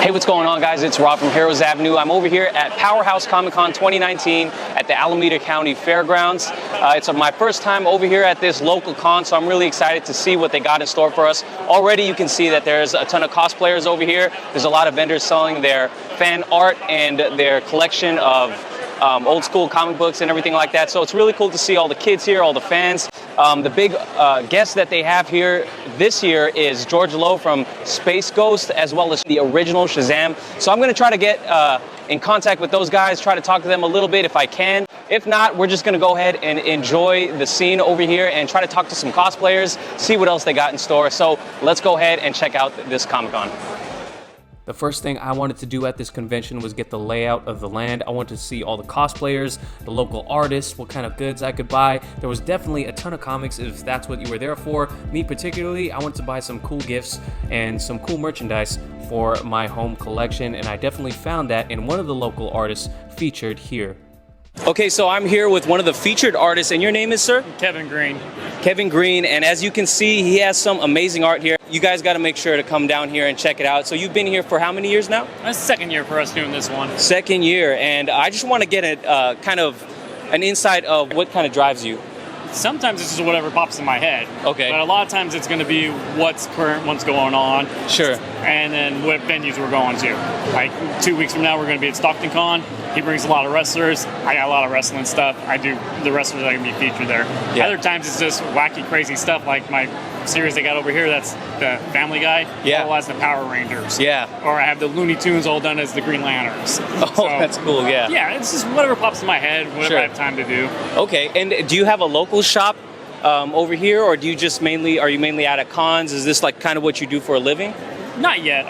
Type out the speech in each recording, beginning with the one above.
Hey, what's going on, guys? It's Rob from Heroes Avenue. I'm over here at Powerhouse Comic Con 2019 at the Alameda County Fairgrounds. It's my first time over here at this local con, so I'm really excited to see what they got in store for us. Already you can see that there's a ton of cosplayers over here. There's a lot of vendors selling their fan art and their collection of old school comic books and everything like that. So it's really cool to see all the kids here, all the fans. The big guest that they have here this year is George Lowe from Space Ghost, as well as the original Shazam. So I'm going to try to get in contact with those guys, try to talk to them a little bit if I can. If not, we're just going to go ahead and enjoy the scene over here and try to talk to some cosplayers, see what else they got in store. So let's go ahead and check out this Comic-Con. The first thing I wanted to do at this convention was get the layout of the land. I wanted to see all the cosplayers, the local artists, what kind of goods I could buy. There was definitely a ton of comics if that's what you were there for. Me particularly, I wanted to buy some cool gifts and some cool merchandise for my home collection, and I definitely found that in one of the local artists featured here. Okay, so I'm here with one of the featured artists, and your name is, sir? Kevin Green. Kevin Green, and as you can see, he has some amazing art here. You guys got to make sure to come down here and check it out. So you've been here for how many years now? That's the second year for us doing this one. Second year, and I just want to get a kind of an insight of what kind of drives you. Sometimes it's just whatever pops in my head. Okay. But a lot of times it's going to be what's current, what's going on. Sure. And then what venues we're going to. Like 2 weeks from now, we're going to be at Stockton Con. He brings a lot of wrestlers. I got a lot of wrestling stuff. I do the wrestlers that are going to be featured there. Yeah. Other times it's just wacky, crazy stuff like my series they got over here. That's the Family Guy. Yeah. All as the Power Rangers. Yeah. Or I have the Looney Tunes all done as the Green Lanterns. Oh, so, that's cool. Yeah. Yeah, it's just whatever pops in my head, whatever Sure. I have time to do. Okay, and do you have a local shop over here, or do you just are you mainly out at cons? Is this like kind of what you do for a living? Not yet.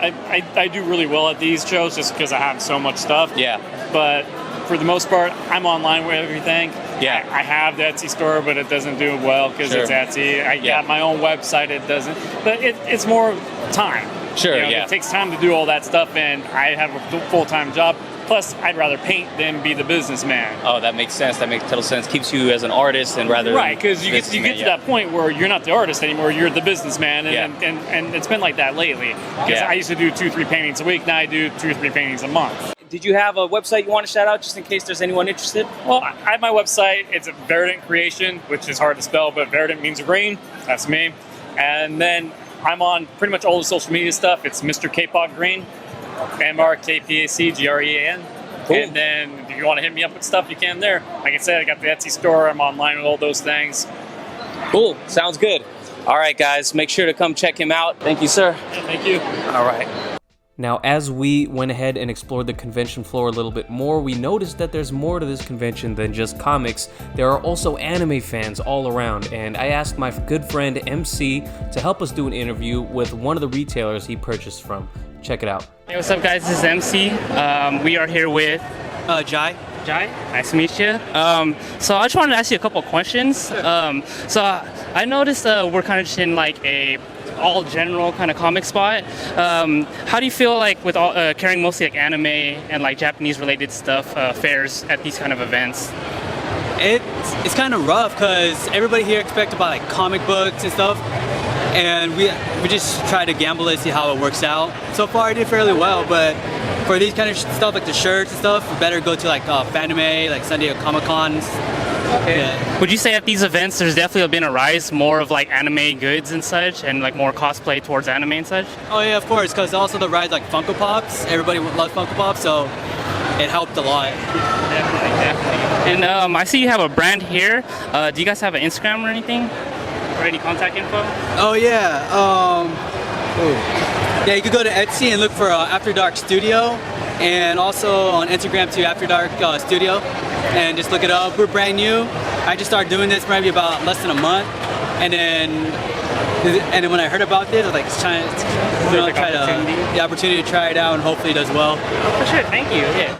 I do really well at these shows just because I have so much stuff. Yeah. But for the most part, I'm online with everything. Yeah. I have the Etsy store, but it doesn't do well because Sure. it's Etsy. I got my own website, it doesn't. But it's more time. Sure, yeah. It takes time to do all that stuff, and I have a full-time job. Plus, I'd rather paint than be the businessman. Oh, that makes sense. That makes total sense. Keeps you as an artist and rather right, because you get to that point where you're not the artist anymore, you're the businessman, and it's been like that lately. Because I used to do 2-3 paintings a week, now I do 2 or 3 paintings a month. Did you have a website you want to shout out just in case there's anyone interested? Well, I have my website. It's a Verdant Creation, which is hard to spell, but Verdant means green. That's me. And then I'm on pretty much all the social media stuff. It's Mr. K-Pop Green, MRKPACGREAN. Cool. And then if you want to hit me up with stuff, you can there. Like I said, I got the Etsy store. I'm online with all those things. Cool. Sounds good. All right, guys. Make sure to come check him out. Thank you, sir. Yeah, thank you. All right. Now, as we went ahead and explored the convention floor a little bit more, we noticed that there's more to this convention than just comics. There are also anime fans all around, and I asked my good friend MC to help us do an interview with one of the retailers he purchased from. Check it out. Hey, what's up, guys? This is MC. We are here with Jai. Jai. Nice to meet you. So I just wanted to ask you a couple of questions. So I noticed we're kind of just in like a all general kind of comic spot. How do you feel like with all, carrying mostly like anime and like Japanese related stuff fairs at these kind of events? It's kind of rough because everybody here expects to buy like comic books and stuff, and we just try to gamble and see how it works out. So far I did fairly well, but for these kind of stuff like the shirts and stuff, we better go to like Fanime, like San Diego Comic Cons. Okay. Yeah. Would you say at these events there's definitely been a rise more of like anime goods and such, and like more cosplay towards anime and such? Oh yeah, of course, because also the rise like Funko Pops. Everybody loves Funko Pops, so it helped a lot. Definitely. And I see you have a brand here. Do you guys have an Instagram or anything? Or any contact info? Oh yeah. Yeah, you could go to Etsy and look for After Dark Studio, and also on Instagram too, After Dark Studio, and just look it up. We're brand new. I just started doing this maybe about less than a month, and then when I heard about this, I was like try the opportunity to try it out, and hopefully it does well. Oh, for sure. Thank you. Yeah.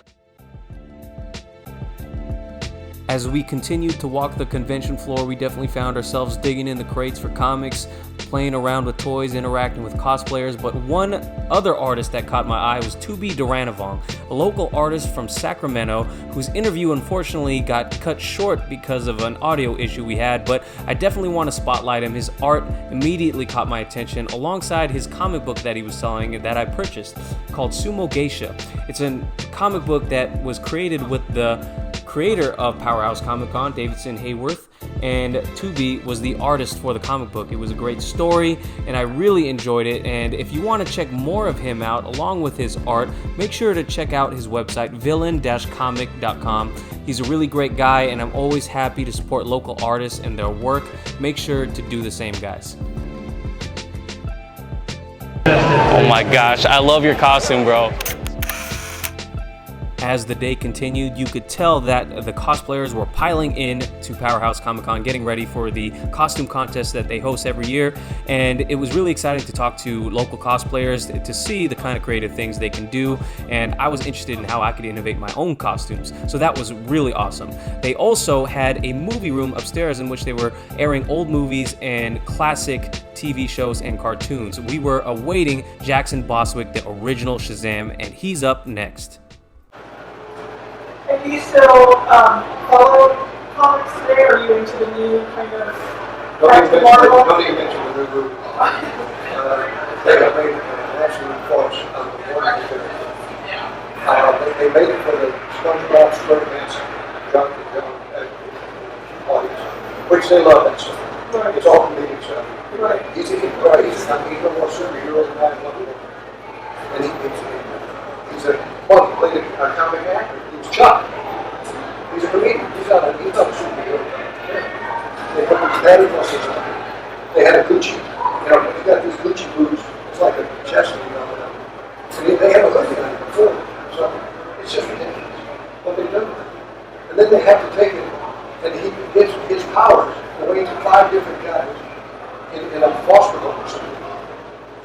As we continued to walk the convention floor, we definitely found ourselves digging in the crates for comics, playing around with toys, interacting with cosplayers, but one other artist that caught my eye was Tubi Duranavong, a local artist from Sacramento whose interview unfortunately got cut short because of an audio issue we had, but I definitely want to spotlight him. His art immediately caught my attention alongside his comic book that he was selling that I purchased called Sumo Geisha. It's a comic book that was created with the creator of Powerhouse Comic-Con, Davidson Hayworth, and Tubi was the artist for the comic book. It was a great story, and I really enjoyed it, and if you want to check more of him out along with his art, make sure to check out his website, villain-comic.com. He's a really great guy, and I'm always happy to support local artists and their work. Make sure to do the same, guys. Oh my gosh, I love your costume, bro. As the day continued, you could tell that the cosplayers were piling in to Powerhouse Comic-Con, getting ready for the costume contest that they host every year, and it was really exciting to talk to local cosplayers to see the kind of creative things they can do, and I was interested in how I could innovate my own costumes, so that was really awesome. They also had a movie room upstairs in which they were airing old movies and classic TV shows and cartoons. We were awaiting Jackson Boswick, the original Shazam, and he's up next. And do you still follow comics today, or are you into the new kind of Marvel? Nobody mentioned the new group. They have made an absolute force on the wonderful character. They made it for the SpongeBob SquarePants junk audience, which they love that stuff. Right. It's all comedic stuff. Right. He's no more superheroes than I Wonder Woman. And he's a comic actor. Chuck. He's a comedian. He's not a superhero. They put his daddy muscles on. They had a Gucci. You know, he got these Gucci boots. It's like a chest, you know. And they have a hoodie on it before. So it's just ridiculous what they've done with it. And then they have to take it, and he gets his powers away to 5 different guys in a foster home or something.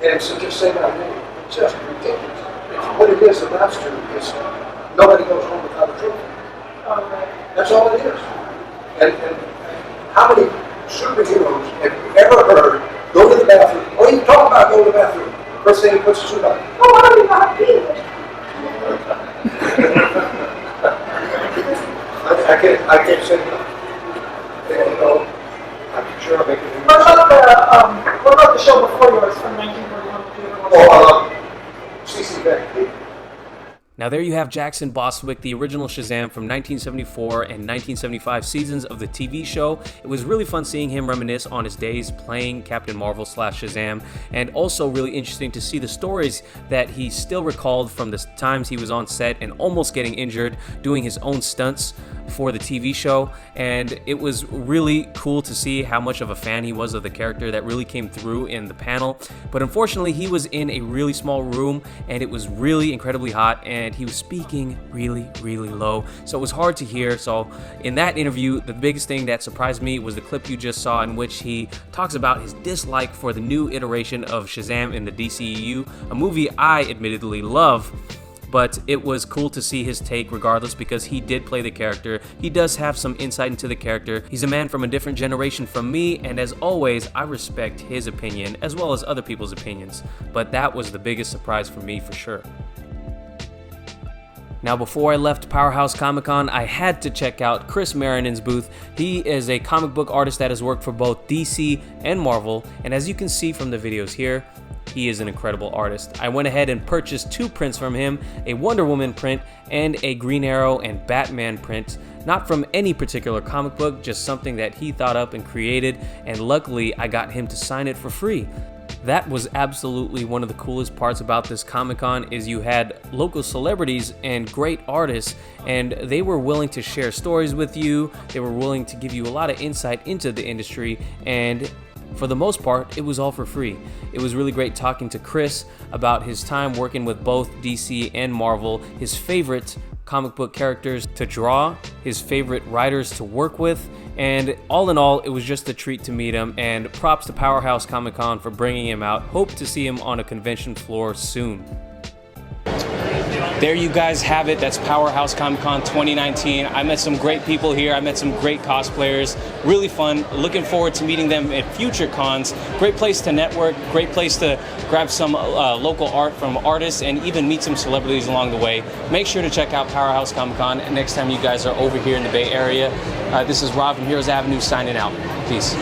And so just say my name. It's just ridiculous. What it is amounts to is nobody goes home without a trophy. That's all it is. And how many superheroes have you ever heard go to the bathroom? Oh, you talk about going to the bathroom. First thing he puts his suit on. Oh, I don't even know how to be I can't say no. And, I'm sure I'm making it. What about the show before yours from 1941? CC Beck. Now there you have Jackson Boswick, the original Shazam from 1974 and 1975 seasons of the TV show. It was really fun seeing him reminisce on his days playing Captain Marvel / Shazam, and also really interesting to see the stories that he still recalled from the times he was on set and almost getting injured doing his own stunts for the TV show. And it was really cool to see how much of a fan he was of the character. That really came through in the panel. But unfortunately, he was in a really small room and it was really incredibly hot, and he was speaking really low, so it was hard to hear. So in that interview, the biggest thing that surprised me was the clip you just saw in which he talks about his dislike for the new iteration of Shazam in the DCEU, a movie I admittedly love. But it was cool to see his take regardless, because he did play the character. He does have some insight into the character. He's a man from a different generation from me, and as always, I respect his opinion as well as other people's opinions. But that was the biggest surprise for me for sure. Now, before I left Powerhouse Comic-Con, I had to check out Chris Maron's booth. He is a comic book artist that has worked for both DC and Marvel, and as you can see from the videos here, he is an incredible artist. I went ahead and purchased 2 prints from him, a Wonder Woman print and a Green Arrow and Batman print. Not from any particular comic book, just something that he thought up and created, and luckily I got him to sign it for free. That was absolutely one of the coolest parts about this Comic-Con, is you had local celebrities and great artists, and they were willing to share stories with you. They were willing to give you a lot of insight into the industry, and for the most part, it was all for free. It was really great talking to Chris about his time working with both DC and Marvel, his favorite comic book characters to draw, his favorite writers to work with, and all in all, it was just a treat to meet him, and props to Powerhouse Comic-Con for bringing him out. Hope to see him on a convention floor soon. There you guys have it. That's Powerhouse Comic Con 2019. I met some great people here. I met some great cosplayers. Really fun. Looking forward to meeting them at future cons. Great place to network. Great place to grab some local art from artists and even meet some celebrities along the way. Make sure to check out Powerhouse Comic Con next time you guys are over here in the Bay Area. This is Rob from Heroes Avenue signing out. Peace.